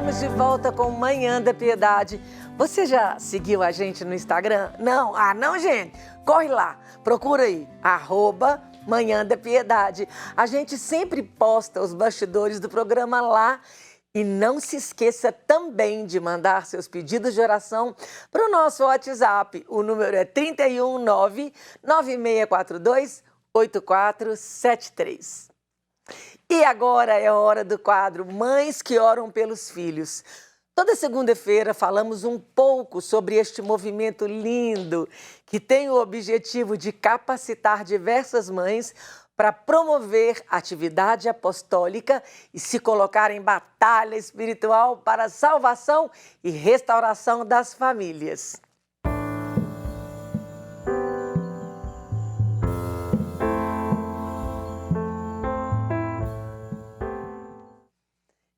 Estamos de volta com Manhã da Piedade. Você já seguiu a gente no Instagram? Não? Ah, não, gente? Corre lá, procura aí, @Manhã da Piedade. A gente sempre posta os bastidores do programa lá. E não se esqueça também de mandar seus pedidos de oração para o nosso WhatsApp. O número é 319-9642-8473. E agora é a hora do quadro Mães que Oram pelos Filhos. Toda segunda-feira falamos um pouco sobre este movimento lindo que tem o objetivo de capacitar diversas mães para promover atividade apostólica e se colocar em batalha espiritual para a salvação e restauração das famílias.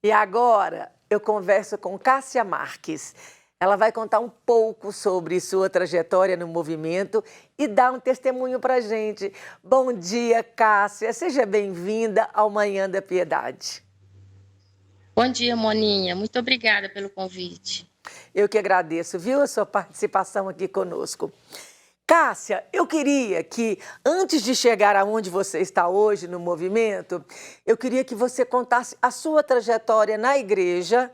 E agora eu converso com Cássia Marques. Ela vai contar um pouco sobre sua trajetória no movimento e dar um testemunho para a gente. Bom dia, Cássia. Seja bem-vinda ao Manhã da Piedade. Bom dia, Moninha. Muito obrigada pelo convite. Eu que agradeço, viu, a sua participação aqui conosco. Cássia, eu queria que, antes de chegar aonde você está hoje no movimento, eu queria que você contasse a sua trajetória na igreja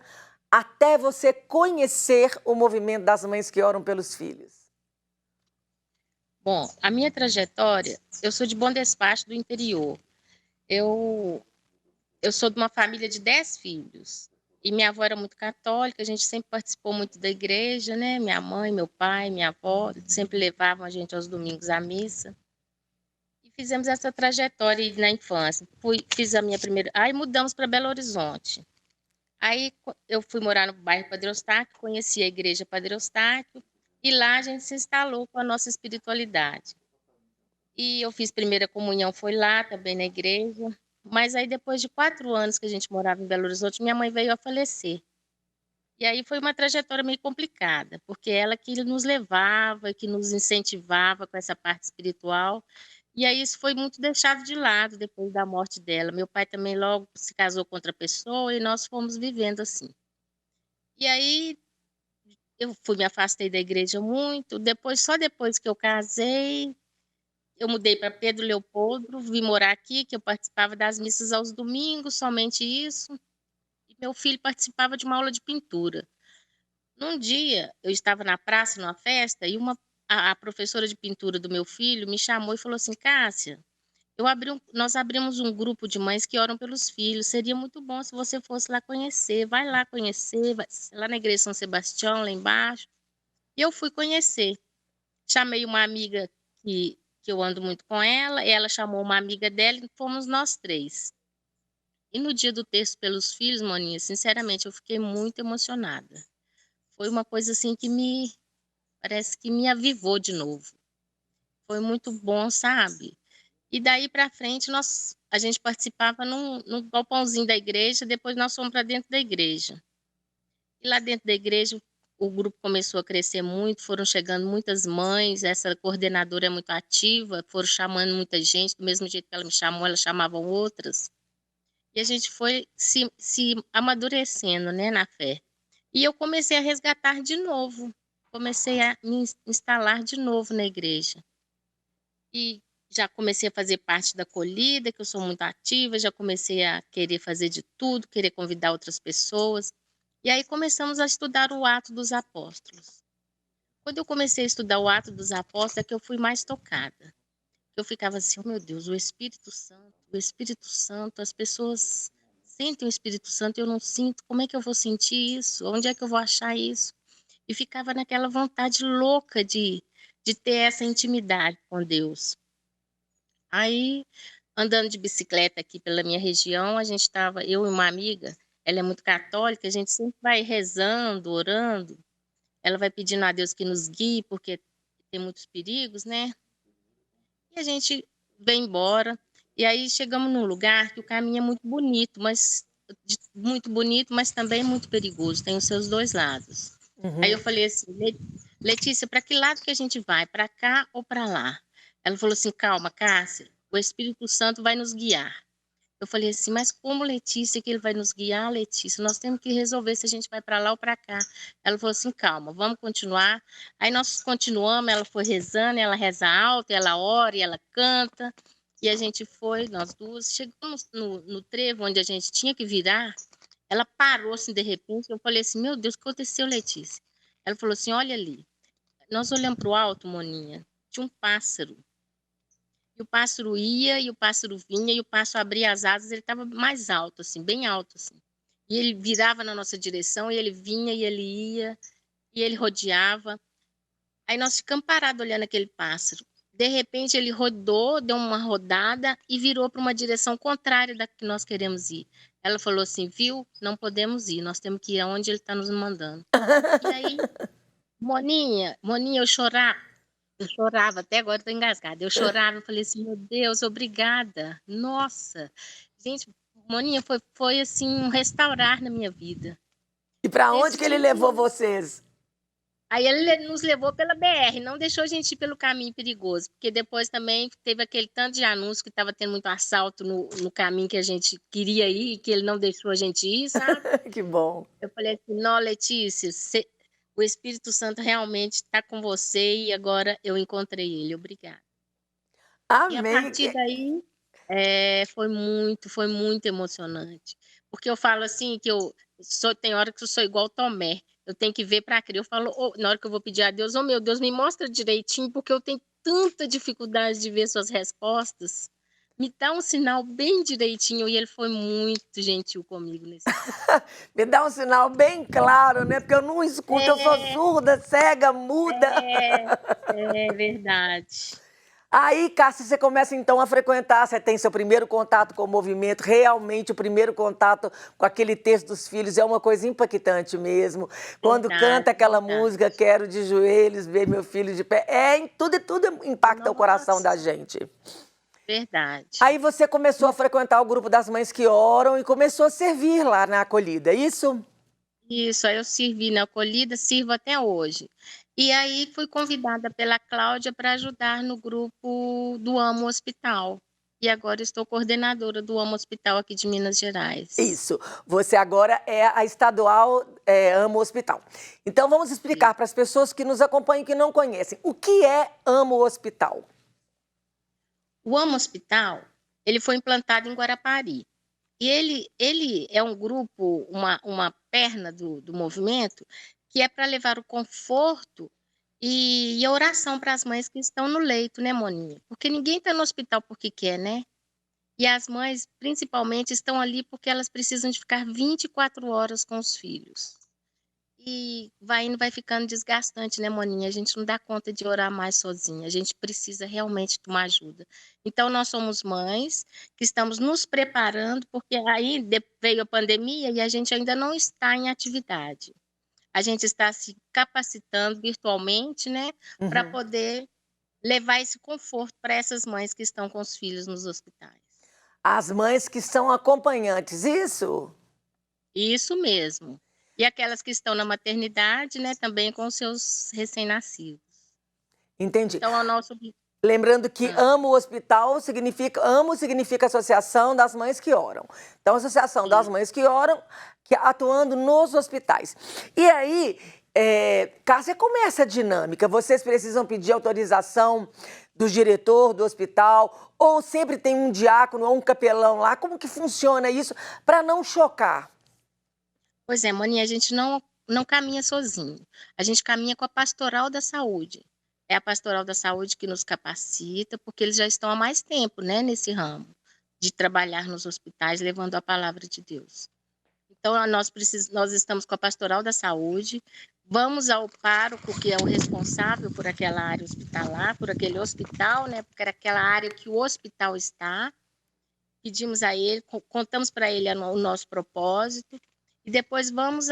até você conhecer o movimento das mães que oram pelos filhos. Bom, a minha trajetória, eu sou de Bom Despacho do interior. Eu sou de uma família de 10 filhos. E minha avó era muito católica, a gente sempre participou muito da igreja, né? Minha mãe, meu pai, minha avó sempre levavam a gente aos domingos à missa. E fizemos essa trajetória aí na infância. Fiz a minha primeira... Aí mudamos para Belo Horizonte. Aí eu fui morar no bairro Padre Eustáquio, conheci a igreja Padre Eustáquio, e lá a gente se instalou com a nossa espiritualidade. E eu fiz primeira comunhão, foi lá também na igreja. Mas aí depois de 4 anos que a gente morava em Belo Horizonte, minha mãe veio a falecer. E aí foi uma trajetória meio complicada, porque ela que nos levava, que nos incentivava com essa parte espiritual. E aí isso foi muito deixado de lado depois da morte dela. Meu pai também logo se casou com outra pessoa e nós fomos vivendo assim. E aí eu me afastei da igreja muito. Só depois que eu casei, eu mudei para Pedro Leopoldo, vim morar aqui, que eu participava das missas aos domingos, somente isso. E meu filho participava de uma aula de pintura. Num dia, eu estava na praça, numa festa, e a professora de pintura do meu filho me chamou e falou assim: Cássia, nós abrimos um grupo de mães que oram pelos filhos. Seria muito bom se você fosse lá conhecer. Vai lá conhecer, lá na igreja São Sebastião, lá embaixo. E eu fui conhecer. Chamei uma amiga que eu ando muito com ela, e ela chamou uma amiga dela e fomos nós 3. E no dia do Terço pelos Filhos, Moninha, sinceramente, eu fiquei muito emocionada. Foi uma coisa assim que parece que me avivou de novo. Foi muito bom, sabe? E daí para frente a gente participava num galpãozinho da igreja, depois nós fomos para dentro da igreja. E lá dentro da igreja o grupo começou a crescer muito, foram chegando muitas mães, essa coordenadora é muito ativa, foram chamando muita gente, do mesmo jeito que ela me chamou, ela chamava outras. E a gente foi se amadurecendo, né, na fé. E eu comecei a resgatar de novo, comecei a me instalar de novo na igreja. E já comecei a fazer parte da acolhida, que eu sou muito ativa, já comecei a querer fazer de tudo, querer convidar outras pessoas. E aí começamos a estudar o Ato dos Apóstolos. Quando eu comecei a estudar o Ato dos Apóstolos, é que eu fui mais tocada. Eu ficava assim, oh meu Deus, o Espírito Santo, as pessoas sentem o Espírito Santo, eu não sinto, como é que eu vou sentir isso? Onde é que eu vou achar isso? E ficava naquela vontade louca de ter essa intimidade com Deus. Aí, andando de bicicleta aqui pela minha região, eu e uma amiga, ela é muito católica, a gente sempre vai rezando, orando, ela vai pedindo a Deus que nos guie, porque tem muitos perigos, né? E a gente vem embora, e aí chegamos num lugar que o caminho é muito bonito, mas também muito perigoso, tem os seus dois lados. Aí eu falei assim, Letícia, para que lado que a gente vai? Para cá ou para lá? Ela falou assim, calma, Cássia, o Espírito Santo vai nos guiar. Eu falei assim, mas como Letícia que ele vai nos guiar, Letícia? Nós temos que resolver se a gente vai para lá ou para cá. Ela falou assim, calma, vamos continuar. Aí nós continuamos, ela foi rezando, ela reza alto, ela ora e ela canta. E a gente foi, nós duas, chegamos no trevo onde a gente tinha que virar, ela parou assim de repente, eu falei assim, meu Deus, o que aconteceu, Letícia? Ela falou assim, olha ali. Nós olhamos para o alto, Moninha, tinha um pássaro. E o pássaro ia, e o pássaro vinha, e o pássaro abria as asas, ele estava mais alto, assim, bem alto, assim. E ele virava na nossa direção, e ele vinha, e ele ia, e ele rodeava. Aí nós ficamos parados olhando aquele pássaro. De repente, ele rodou, deu uma rodada e virou para uma direção contrária da que nós queremos ir. Ela falou assim, viu, não podemos ir, nós temos que ir aonde ele está nos mandando. E aí, Moninha, eu chorava, até agora estou engasgada. Eu chorava, eu falei assim, meu Deus, obrigada. Nossa, gente, Moninha, foi assim um restaurar na minha vida. E para onde Nesse que ele dia, levou vocês? aí ele nos levou pela BR, não deixou a gente ir pelo caminho perigoso, porque depois também teve aquele tanto de anúncio que estava tendo muito assalto no caminho que a gente queria ir, que ele não deixou a gente ir, sabe? Que bom. Eu falei assim, não, Letícia, o Espírito Santo realmente está com você e agora eu encontrei ele, obrigada. E a Amém. partir daí, foi muito emocionante. Porque eu falo assim, que tem hora que eu sou igual Tomé, eu tenho que ver para crer. Eu falo, na hora que eu vou pedir a Deus, meu Deus, me mostra direitinho, porque eu tenho tanta dificuldade de ver suas respostas. Me dá um sinal bem direitinho. E ele foi muito gentil comigo nesse dia. Me dá um sinal bem claro, né? Porque eu não escuto, eu sou surda, cega, muda. É verdade. Aí, Cássia, você começa então a frequentar, você tem seu primeiro contato com o movimento, realmente o primeiro contato com aquele texto dos filhos é uma coisa impactante mesmo. Quando canta aquela música, quero de joelhos ver meu filho de pé, tudo impacta o coração da gente. Verdade. Aí você começou a frequentar o grupo das mães que oram e começou a servir lá na acolhida, é isso? Isso, aí eu servi na acolhida, sirvo até hoje. E aí fui convidada pela Cláudia para ajudar no grupo do Amo Hospital. E agora estou coordenadora do Amo Hospital aqui de Minas Gerais. Isso, você agora é a estadual Amo Hospital. Então vamos explicar para as pessoas que nos acompanham e que não conhecem, o que é Amo Hospital? O Amo Hospital, ele foi implantado em Guarapari. E ele é um grupo, uma perna do movimento, que é para levar o conforto e a oração para as mães que estão no leito, né, Moninha? Porque ninguém está no hospital porque quer, né? E as mães, principalmente, estão ali porque elas precisam de ficar 24 horas com os filhos. E vai ficando desgastante, né, Moninha? A gente não dá conta de orar mais sozinha, a gente precisa realmente de uma ajuda. Então, nós somos mães que estamos nos preparando, porque aí veio a pandemia e a gente ainda não está em atividade. A gente está se capacitando virtualmente, né, para poder levar esse conforto para essas mães que estão com os filhos nos hospitais. As mães que são acompanhantes, isso? Isso mesmo. E aquelas que estão na maternidade, né, também com seus recém-nascidos. Entendi. Então, o nosso... Lembrando que Amo Hospital significa Associação das Mães que Oram. Então, Associação das Mães que Oram, que atuando nos hospitais. E aí, Cássia, como é essa dinâmica? Vocês precisam pedir autorização do diretor do hospital? Ou sempre tem um diácono ou um capelão lá? Como que funciona isso para não chocar? Pois é, Moninha, a gente não caminha sozinho. A gente caminha com a Pastoral da Saúde. É a Pastoral da Saúde que nos capacita, porque eles já estão há mais tempo, né, nesse ramo, de trabalhar nos hospitais, levando a palavra de Deus. Então, nós estamos com a Pastoral da Saúde, vamos ao pároco, que é o responsável por aquela área hospitalar, por aquele hospital, né, porque era aquela área que o hospital está. Pedimos a ele, contamos para ele o nosso propósito, e depois vamos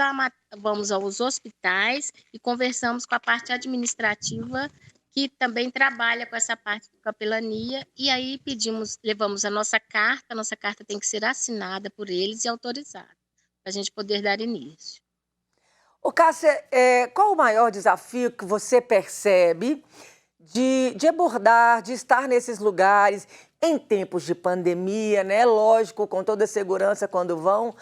aos hospitais e conversamos com a parte administrativa, que também trabalha com essa parte de capelania, e aí levamos a nossa carta tem que ser assinada por eles e autorizada, para a gente poder dar início. Ô, Cássia, qual o maior desafio que você percebe de abordar, de estar nesses lugares, em tempos de pandemia, né? Lógico, com toda a segurança quando vão,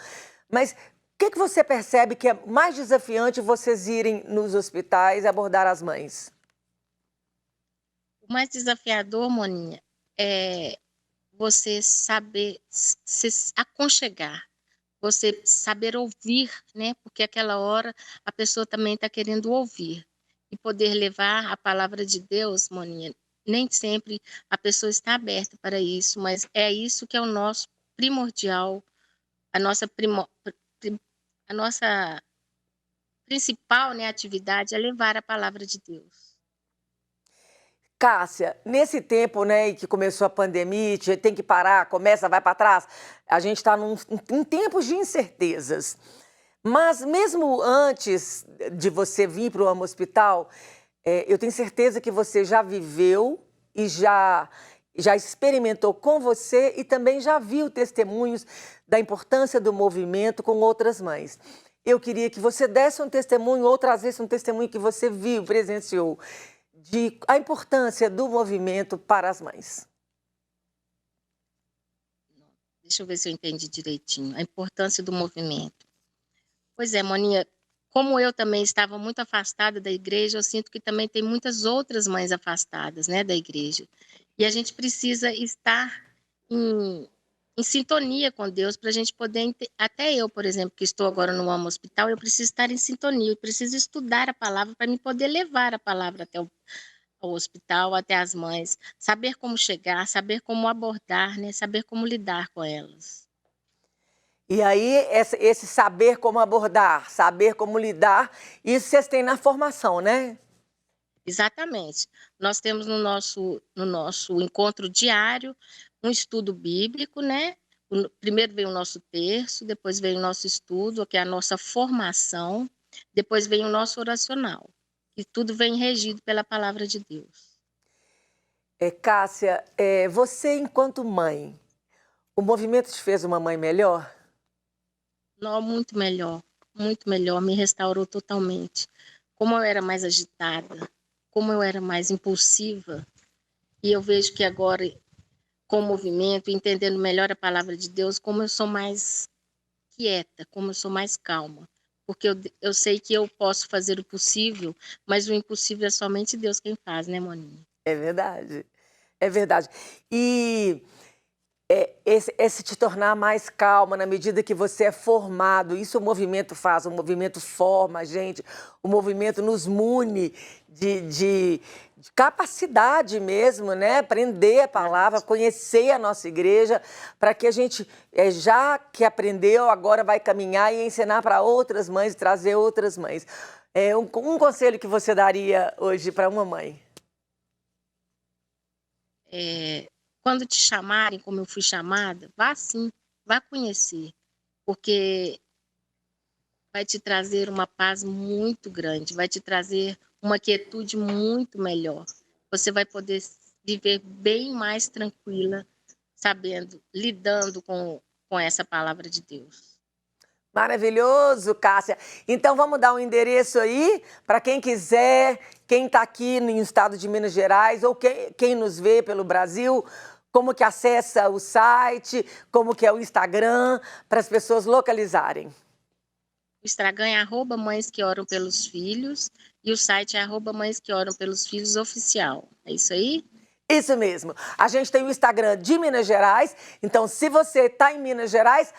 mas o que você percebe que é mais desafiante vocês irem nos hospitais abordar as mães? O mais desafiador, Moninha, é você saber se aconchegar, você saber ouvir, né? Porque aquela hora a pessoa também está querendo ouvir. E poder levar a palavra de Deus, Moninha, nem sempre a pessoa está aberta para isso, mas é isso que é o nosso primordial, a nossa, a nossa principal, né, atividade é levar a palavra de Deus. Cássia, nesse tempo, né, que começou a pandemia, tem que parar, começa, vai para trás, a gente está em tempos de incertezas. Mas mesmo antes de você vir para o Amo Hospital, eu tenho certeza que você já viveu e já experimentou com você e também já viu testemunhos da importância do movimento com outras mães. Eu queria que você desse um testemunho ou trazesse um testemunho que você viu, presenciou, de a importância do movimento para as mães. Deixa eu ver se eu entendi direitinho. A importância do movimento. Pois é, Moninha, como eu também estava muito afastada da igreja, eu sinto que também tem muitas outras mães afastadas, né, da igreja. E a gente precisa estar em sintonia com Deus para a gente poder... Até eu, por exemplo, que estou agora no Amo Hospital, eu preciso estar em sintonia, eu preciso estudar a palavra para me poder levar a palavra até ao hospital, até as mães, saber como chegar, saber como abordar, né, saber como lidar com elas. E aí, esse saber como abordar, saber como lidar, isso vocês têm na formação, né? Exatamente. Nós temos no nosso encontro diário um estudo bíblico, né? Primeiro vem o nosso terço, depois vem o nosso estudo, que é a nossa formação, depois vem o nosso oracional. E tudo vem regido pela palavra de Deus. Cássia, você enquanto mãe, o movimento te fez uma mãe melhor? Não, muito melhor, me restaurou totalmente. Como eu era mais agitada, como eu era mais impulsiva, e eu vejo que agora, com o movimento, entendendo melhor a palavra de Deus, como eu sou mais quieta, como eu sou mais calma. Porque eu sei que eu posso fazer o possível, mas o impossível é somente Deus quem faz, né, Moninha? É verdade, é verdade. E esse te tornar mais calma na medida que você é formado, isso o movimento faz, o movimento forma a gente, o movimento nos mune de capacidade mesmo, né? Aprender a palavra, conhecer a nossa igreja, para que a gente, já que aprendeu, agora vai caminhar e ensinar para outras mães, trazer outras mães. Um conselho que você daria hoje para uma mãe? Quando te chamarem, como eu fui chamada, vá sim, vá conhecer, porque vai te trazer uma paz muito grande, vai te trazer uma quietude muito melhor. Você vai poder viver bem mais tranquila, sabendo, lidando com essa palavra de Deus. Maravilhoso, Cássia. Então vamos dar um endereço aí para quem quiser, quem está aqui no estado de Minas Gerais ou quem nos vê pelo Brasil, como que acessa o site, como que é o Instagram, para as pessoas localizarem. O Instagram é @mães que oram pelos filhos e o site é @mães que oram pelos filhos oficial. É isso aí? Isso mesmo. A gente tem o Instagram de Minas Gerais, então se você está em Minas Gerais,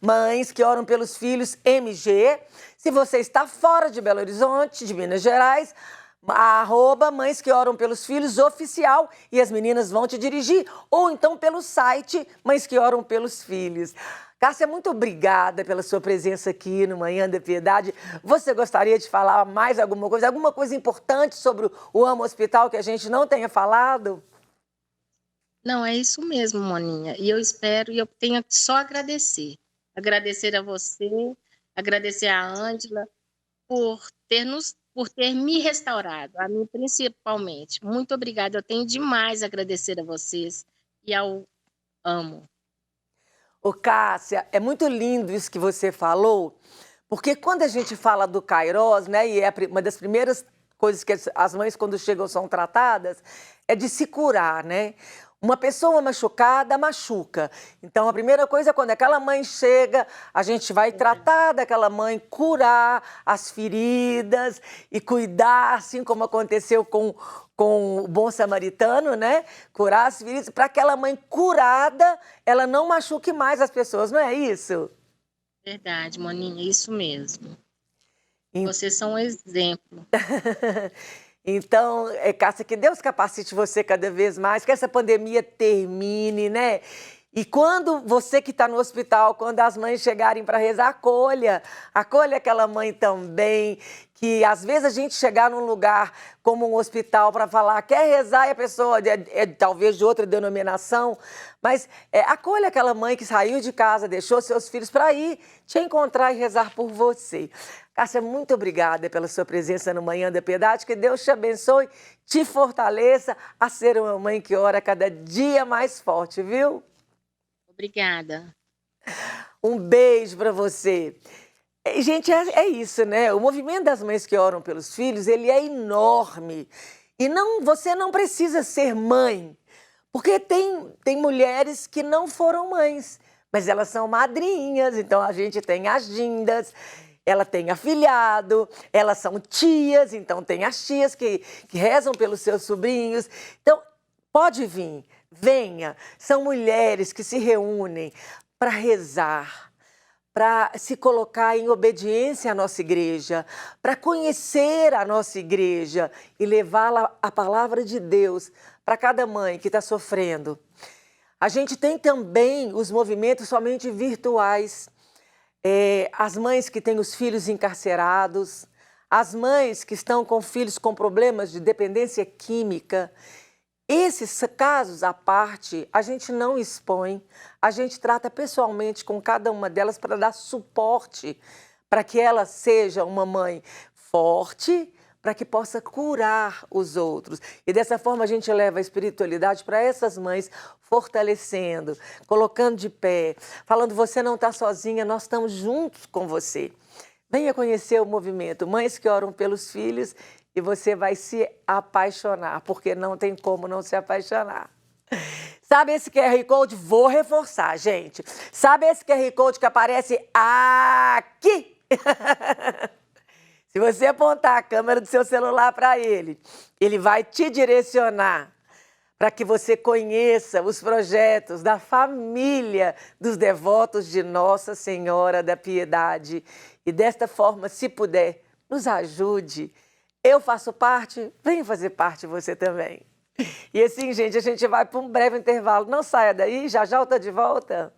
@mães que oram pelos filhos MG. Se você está fora de Belo Horizonte, de Minas Gerais, @mães que oram pelos filhos oficial e as meninas vão te dirigir, ou então pelo site Mães que Oram pelos Filhos. Cássia, muito obrigada pela sua presença aqui no Manhã da Piedade. Você gostaria de falar mais alguma coisa importante sobre o Amo Hospital que a gente não tenha falado? Não, é isso mesmo, Moninha. E eu espero, e eu tenho que só agradecer. Agradecer a você, agradecer a Ângela por ter me restaurado, a mim principalmente. Muito obrigada. Eu tenho demais a agradecer a vocês e ao Amo. Ô, Cássia, é muito lindo isso que você falou, porque quando a gente fala do Kairos, né, e é uma das primeiras coisas que as mães, quando chegam, são tratadas, é de se curar, né? Uma pessoa machucada machuca. Então, a primeira coisa, quando aquela mãe chega, a gente vai tratar daquela mãe, curar as feridas e cuidar, assim como aconteceu com o bom samaritano, né? Curar as feridas, para aquela mãe curada, ela não machuque mais as pessoas, não é isso? Verdade, Moninha, isso mesmo. Em- Vocês são um exemplo. Então, Cássia, que Deus capacite você cada vez mais, que essa pandemia termine, né? E quando você que está no hospital, quando as mães chegarem para rezar, acolha aquela mãe também, que às vezes a gente chegar num lugar como um hospital para falar, quer rezar e a pessoa é talvez de outra denominação, mas acolha aquela mãe que saiu de casa, deixou seus filhos para ir te encontrar e rezar por você. Cássia, muito obrigada pela sua presença no Manhã da Piedade, que Deus te abençoe, te fortaleça a ser uma mãe que ora cada dia mais forte, viu? Obrigada. Um beijo para você. Gente, é isso, né? O movimento das mães que oram pelos filhos, ele é enorme. E você não precisa ser mãe, porque tem mulheres que não foram mães, mas elas são madrinhas, então a gente tem as gindas, ela tem afilhado, elas são tias, então tem as tias que rezam pelos seus sobrinhos. Então, pode vir, venha. São mulheres que se reúnem para rezar, para se colocar em obediência à nossa igreja, para conhecer a nossa igreja e levar a palavra de Deus para cada mãe que está sofrendo. A gente tem também os movimentos somente virtuais. As mães que têm os filhos encarcerados, as mães que estão com filhos com problemas de dependência química. Esses casos à parte, a gente não expõe, a gente trata pessoalmente com cada uma delas para dar suporte, para que ela seja uma mãe forte, para que possa curar os outros. E dessa forma a gente leva a espiritualidade para essas mães, fortalecendo, colocando de pé, falando, você não está sozinha, nós estamos juntos com você. Venha conhecer o movimento Mães que Oram pelos Filhos e você vai se apaixonar, porque não tem como não se apaixonar. Sabe esse QR Code? Vou reforçar, gente. Sabe esse QR Code que aparece aqui? Se você apontar a câmera do seu celular para ele, ele vai te direcionar para que você conheça os projetos da família dos devotos de Nossa Senhora da Piedade. E desta forma, se puder, nos ajude. Eu faço parte, venha fazer parte você também. E assim, gente, a gente vai para um breve intervalo. Não saia daí, já já eu estou de volta.